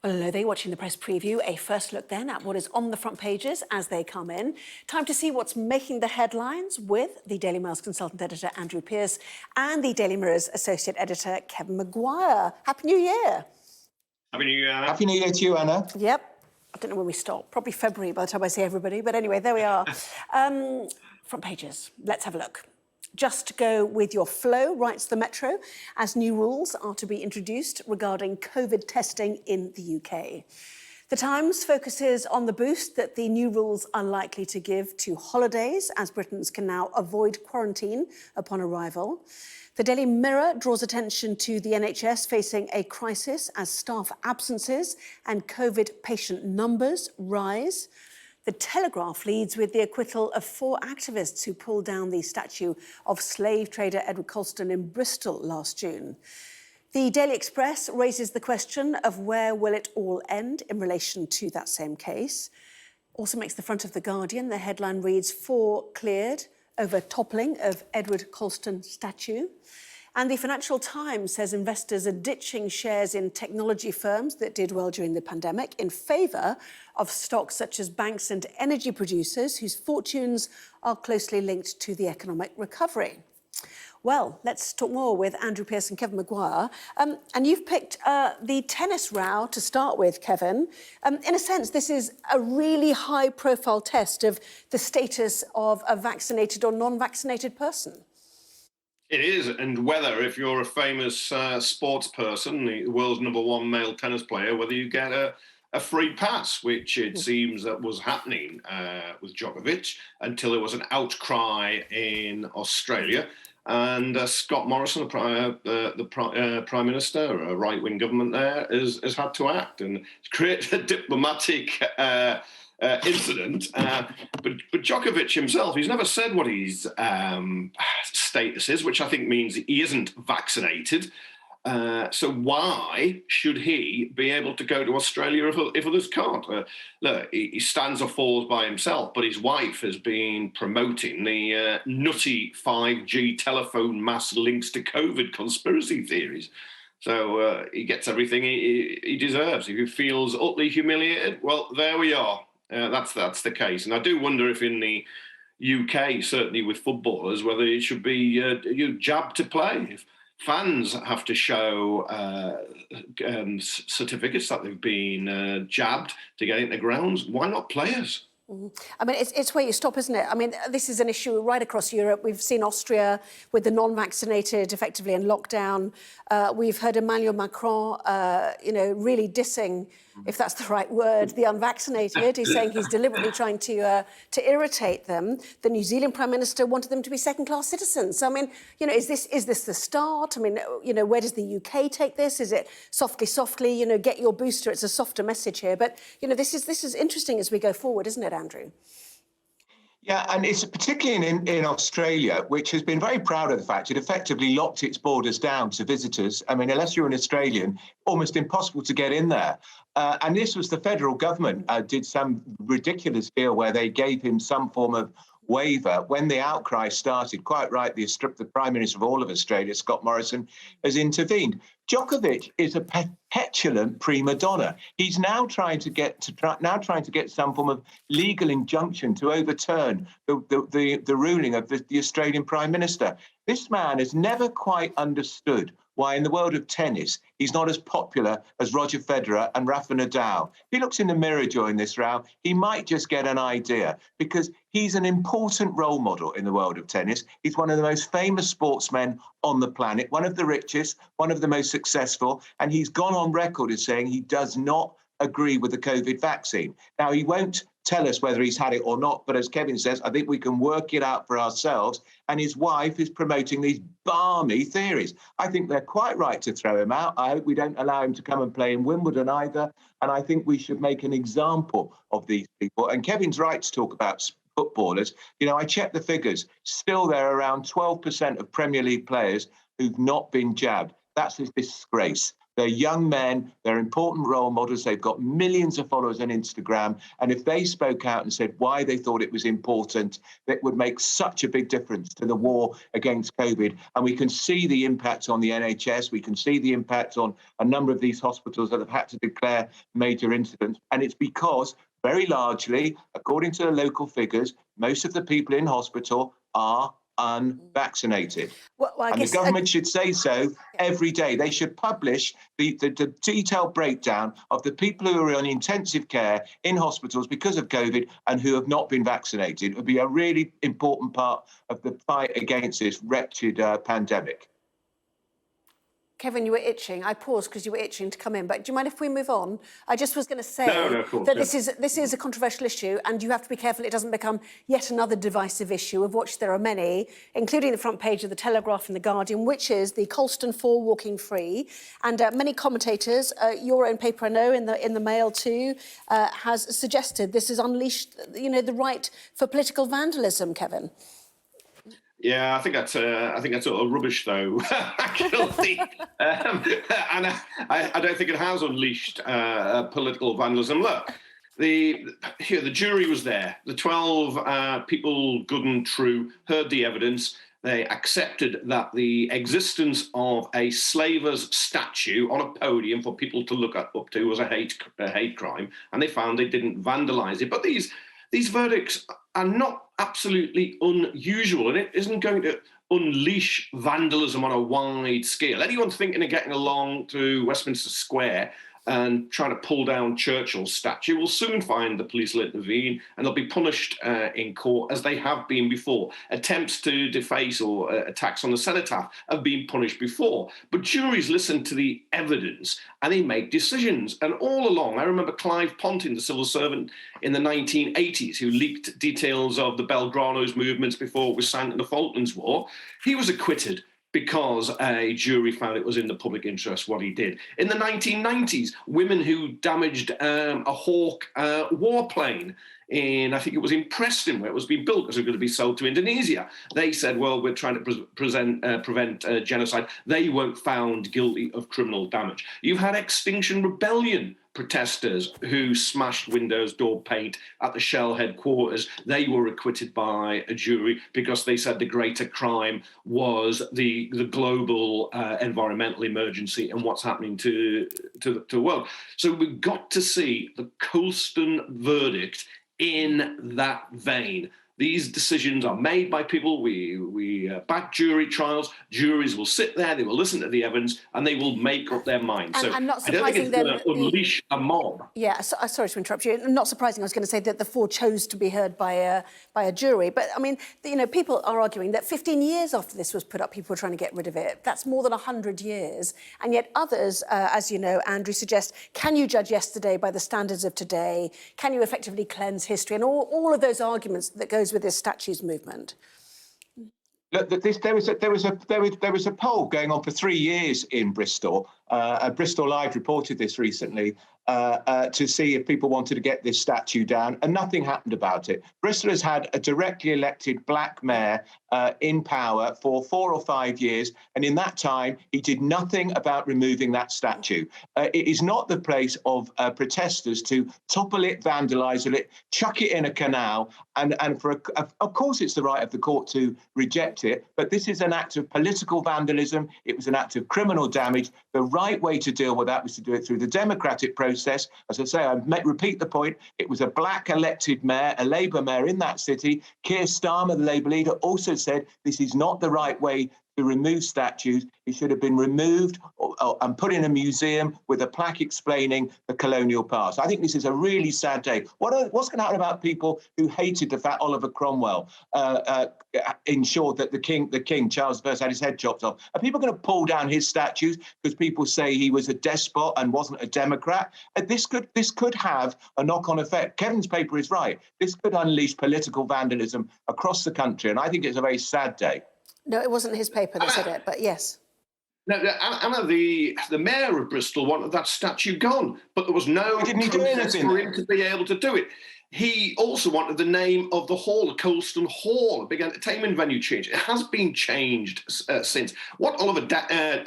Well, hello there, watching the press preview. A first look then at what is on the front pages as they come in. Time to see what's making the headlines with the Daily Mail's consultant editor, Andrew Pearce, and the Daily Mirror's associate editor, Kevin Maguire. Happy New Year. Happy New Year, Anna. Happy New Year to you, Anna. Yep. I don't know when we stop. Probably February by the time I see everybody. But anyway, there we are. Front pages. Let's have a look. Just go with your flow, writes the Metro, as new rules are to be introduced regarding COVID testing in the UK. The Times focuses on the boost that the new rules are likely to give to holidays, as Britons can now avoid quarantine upon arrival. The Daily Mirror draws attention to the NHS facing a crisis as staff absences and COVID patient numbers rise. The Telegraph leads with the acquittal of 4 activists who pulled down the statue of slave trader Edward Colston in Bristol last June. The Daily Express raises the question of where will it all end in relation to that same case. Also makes the front of The Guardian. The headline reads, 4 cleared over toppling of Edward Colston statue. And the Financial Times says investors are ditching shares in technology firms that did well during the pandemic in favour of stocks such as banks and energy producers whose fortunes are closely linked to the economic recovery. Well, let's talk more with Andrew Pearce and Kevin Maguire. And you've picked the tennis row to start with, Kevin. In a sense, this is a really high-profile test of the status of a vaccinated or non-vaccinated person. It is, and whether, if you're a famous sports person, the world's #1 male tennis player, whether you get a free pass, which it seems that was happening with Djokovic until there was an outcry in Australia. And Scott Morrison, the Prime Minister, a right-wing government there, has had to act and create a diplomatic incident. But Djokovic himself, he's never said what his status is, which I think means he isn't vaccinated. So why should he be able to go to Australia if others can't? Look, he stands or falls by himself, but his wife has been promoting the nutty 5G telephone mast links to COVID conspiracy theories. So he gets everything he deserves. If he feels utterly humiliated, well, there we are. That's the case. And I do wonder if in the UK, certainly with footballers, whether it should be jabbed to play. If fans have to show certificates that they've been jabbed to get into grounds, why not players? I mean, it's where you stop, isn't it? I mean, this is an issue right across Europe. We've seen Austria with the non-vaccinated effectively in lockdown. We've heard Emmanuel Macron, really dissing, if that's the right word, the unvaccinated. He's saying he's deliberately trying to irritate them. The New Zealand Prime Minister wanted them to be second-class citizens. So, I mean, is this the start? I mean, where does the UK take this? Is it softly, get your booster? It's a softer message here. But, this is interesting as we go forward, isn't it, Andrew? Yeah, and it's particularly in Australia, which has been very proud of the fact it effectively locked its borders down to visitors. I mean, unless you're an Australian, almost impossible to get in there. And this was the federal government did some ridiculous deal where they gave him some form of waiver. When the outcry started, quite right, the Prime Minister of all of Australia, Scott Morrison, has intervened. Djokovic is a petulant prima donna. He's now trying to get some form of legal injunction to overturn the ruling of the Australian Prime Minister. This man has never quite understood why in the world of tennis he's not as popular as Roger Federer and Rafa Nadal. If he looks in the mirror during this round, he might just get an idea, because he's an important role model in the world of tennis. He's one of the most famous sportsmen on the planet, one of the richest, one of the most successful, and he's gone on record as saying he does not agree with the COVID vaccine. Now, he won't tell us whether he's had it or not, but as Kevin says, I think we can work it out for ourselves. And his wife is promoting these balmy theories. I think they're quite right to throw him out. I hope we don't allow him to come and play in Wimbledon either. And I think we should make an example of these people. And Kevin's right to talk about footballers. I checked the figures. Still, there are around 12% of Premier League players who've not been jabbed. That's a disgrace. They're young men. They're important role models. They've got millions of followers on Instagram. And if they spoke out and said why they thought it was important, that would make such a big difference to the war against COVID. And we can see the impact on the NHS. We can see the impact on a number of these hospitals that have had to declare major incidents. And it's because, very largely, according to the local figures, most of the people in hospital are unvaccinated. Well, I and guess the government should say so every day. They should publish the detailed breakdown of the people who are on intensive care in hospitals because of COVID and who have not been vaccinated. It would be a really important part of the fight against this wretched pandemic. Kevin, you were itching. I paused because you were itching to come in, but do you mind if we move on? I just was going to say of course, that this is a controversial issue, and you have to be careful it doesn't become yet another divisive issue, of which there are many, including the front page of the Telegraph and the Guardian, which is the Colston 4 walking free. And many commentators, your own paper, I know, in the Mail too, has suggested this has unleashed, the right for political vandalism. Kevin. Yeah, I think that's sort of rubbish, though. Actually, and I don't think it has unleashed political vandalism. Look, the jury was there. The 12 people, good and true, heard the evidence. They accepted that the existence of a slaver's statue on a podium for people to look up to was a hate crime, and they found they didn't vandalise it. But these verdicts are not absolutely unusual, and it isn't going to unleash vandalism on a wide scale. Anyone thinking of getting along to Westminster Square and trying to pull down Churchill's statue will soon find the police will intervene, and they'll be punished in court as they have been before. Attempts to deface or attacks on the cenotaph have been punished before. But juries listen to the evidence and they make decisions. And all along, I remember Clive Ponting, the civil servant in the 1980s, who leaked details of the Belgranos movements before it was sank in the Falklands War. He was acquitted because a jury found it was in the public interest what he did. In the 1990s, women who damaged a Hawk warplane I think it was in Preston, where it was being built because it was going to be sold to Indonesia. They said, well, we're trying to prevent genocide. They weren't found guilty of criminal damage. You've had Extinction Rebellion protesters who smashed windows, door paint at the Shell headquarters. They were acquitted by a jury because they said the greater crime was the global environmental emergency and what's happening to the world. So we've got to see the Colston verdict in that vein. These decisions are made by people. We back jury trials. Juries will sit there, they will listen to the evidence, and they will make up their minds. So and not I don't think it's surprising going to unleash a mob. Yeah, sorry to interrupt you. Not surprising. I was going to say that the 4 chose to be heard by a jury. But, I mean, people are arguing that 15 years after this was put up, people were trying to get rid of it. That's more than 100 years. And yet others, as you know, Andrew, suggest, can you judge yesterday by the standards of today? Can you effectively cleanse history? And all of those arguments that goes with this statues movement. Look, there was a poll going on for 3 years in Bristol. Bristol Live reported this recently to see if people wanted to get this statue down, and nothing happened about it. Bristol has had a directly elected black mayor in power for 4 or 5 years, and in that time, he did nothing about removing that statue. It is not the place of protesters to topple it, vandalise it, chuck it in a canal, and of course it's the right of the court to reject it, but this is an act of political vandalism. It was an act of criminal damage. The right way to deal with that was to do it through the democratic process. As I say, repeat the point, it was a black elected mayor, a Labour mayor in that city. Keir Starmer, the Labour leader, also said this is not the right way to remove statues. It should have been removed and put in a museum with a plaque explaining the colonial past. I think this is a really sad day. What's going to happen about people who hated the fact Oliver Cromwell ensured that the King Charles I had his head chopped off? Are people going to pull down his statues because people say he was a despot and wasn't a democrat? This could have a knock-on effect. Kevin's paper is right. This could unleash political vandalism across the country, and I think it's a very sad day. No, it wasn't his paper that said it, but yes. No, Anna, the mayor of Bristol wanted that statue gone, but there was no Didn't he do anything for him to be able to do it. He also wanted the name of the hall, the Colston Hall, a big entertainment venue, change. It has been changed since. What Oliver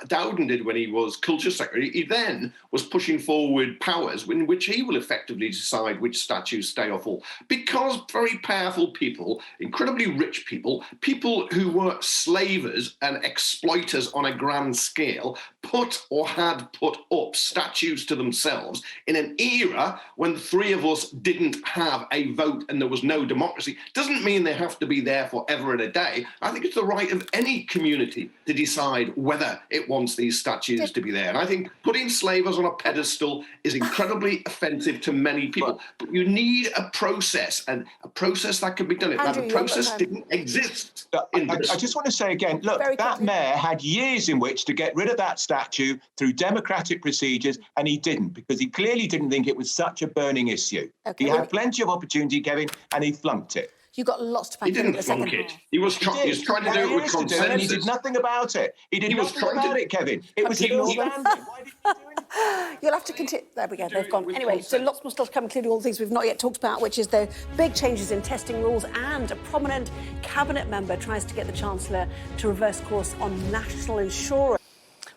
Dowden did when he was Culture Secretary, he then was pushing forward powers in which he will effectively decide which statues stay or fall. Because very powerful people, incredibly rich people, people who were slavers and exploiters on a grand scale, put or had put up statues to themselves in an era when the three of us didn't have a vote and there was no democracy. Doesn't mean they have to be there forever and a day. I think it's the right of any community to decide whether it wants these statues to be there. And I think putting slavers on a pedestal is incredibly offensive to many people. But you need a process, and a process that can be done. Now, the process didn't exist. I just want to say again, look, that mayor had years in which to get rid of that statue through democratic procedures, and he didn't, because he clearly didn't think it was such a burning issue. He had plenty of opportunity, Kevin, and he flunked it. You got lots to pack. He didn't flunk it. He was trying to do it with consensus. And he did nothing about it. He did nothing about it, Kevin. It was Ill standing. Why did you do anything? You'll have to continue. There we go. They've gone. Anyway, so lots more stuff to come, including all the things we've not yet talked about, which is the big changes in testing rules, and a prominent cabinet member tries to get the Chancellor to reverse course on national insurance.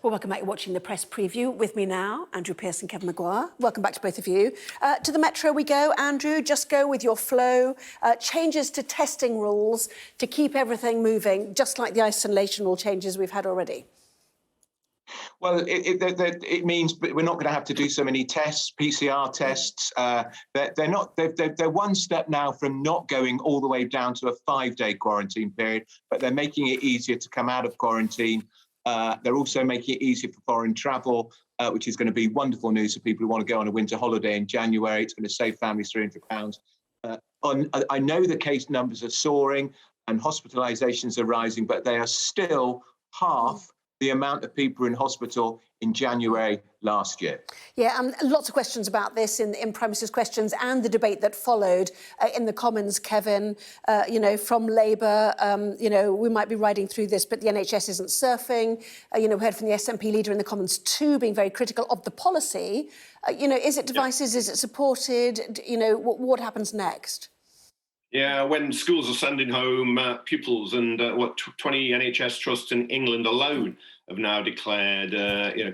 Well, welcome back. You're watching the press preview. With me now, Andrew Pearce and Kevin Maguire. Welcome back to both of you. To the Metro we go. Andrew, just go with your flow. Changes to testing rules to keep everything moving, just like the isolation rule changes we've had already. Well, it means we're not going to have to do so many tests, PCR tests. They're one step now from not going all the way down to a 5-day quarantine period, but they're making it easier to come out of quarantine. They're also making it easier for foreign travel, which is going to be wonderful news for people who want to go on a winter holiday in January. It's going to save families £300. I know the case numbers are soaring and hospitalizations are rising, but they are still half the amount of people in hospital in January last year. Yeah, lots of questions about this in Prime Minister's questions and the debate that followed in the Commons, Kevin, from Labour, we might be riding through this, but the NHS isn't surfing. We heard from the SNP leader in the Commons too, being very critical of the policy. Is it devices? Is it supported? What happens next? Yeah, when schools are sending home pupils, and 20 NHS trusts in England alone have now declared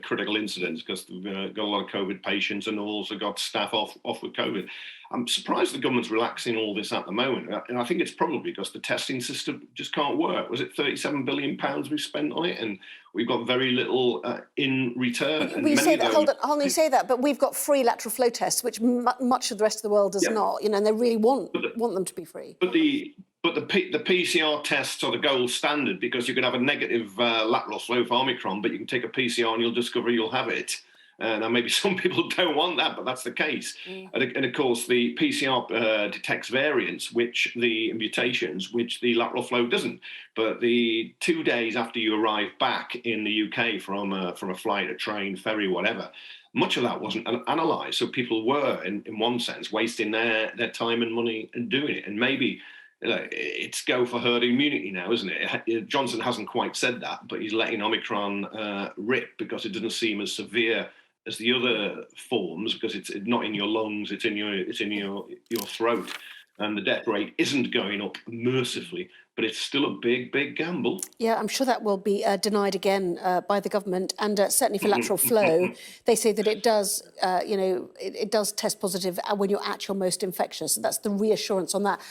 critical incidents because they've got a lot of COVID patients and also got staff off with COVID. I'm surprised the government's relaxing all this at the moment, and I think it's probably because the testing system just can't work. Was it £37 billion we've spent on it, and we've got very little in return? And you say that, hold on, you say that, but we've got free lateral flow tests, which much of the rest of the world does not, and they really want them to be free. But the PCR tests are the gold standard, because you can have a negative lateral flow for Omicron, but you can take a PCR and you'll discover you'll have it. Now, maybe some people don't want that, but that's the case. And of course, the PCR detects variants, mutations, which the lateral flow doesn't. But the 2 days after you arrive back in the UK from a flight, a train, ferry, whatever, much of that wasn't analysed. So people were, in one sense, wasting their time and money and doing it. And maybe it's go for herd immunity now, isn't it? Johnson hasn't quite said that, but he's letting Omicron rip because it doesn't seem as severe as the other forms, because it's not in your lungs, it's in your throat, and the death rate isn't going up mercifully, but it's still a big gamble. Yeah, I'm sure that will be denied again by the government, and certainly for lateral flow, they say that it does, it does test positive when you're at your most infectious. So that's the reassurance on that.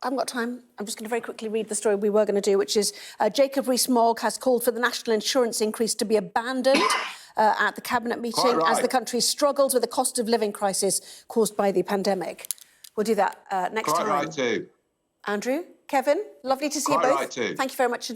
I haven't got time. I'm just going to very quickly read the story we were going to do, which is Jacob Rees-Mogg has called for the national insurance increase to be abandoned at the Cabinet meeting as the country struggles with the cost of living crisis caused by the pandemic. We'll do that next time. Quite right too. Andrew, Kevin, lovely to see you both. Right too. Thank you very much.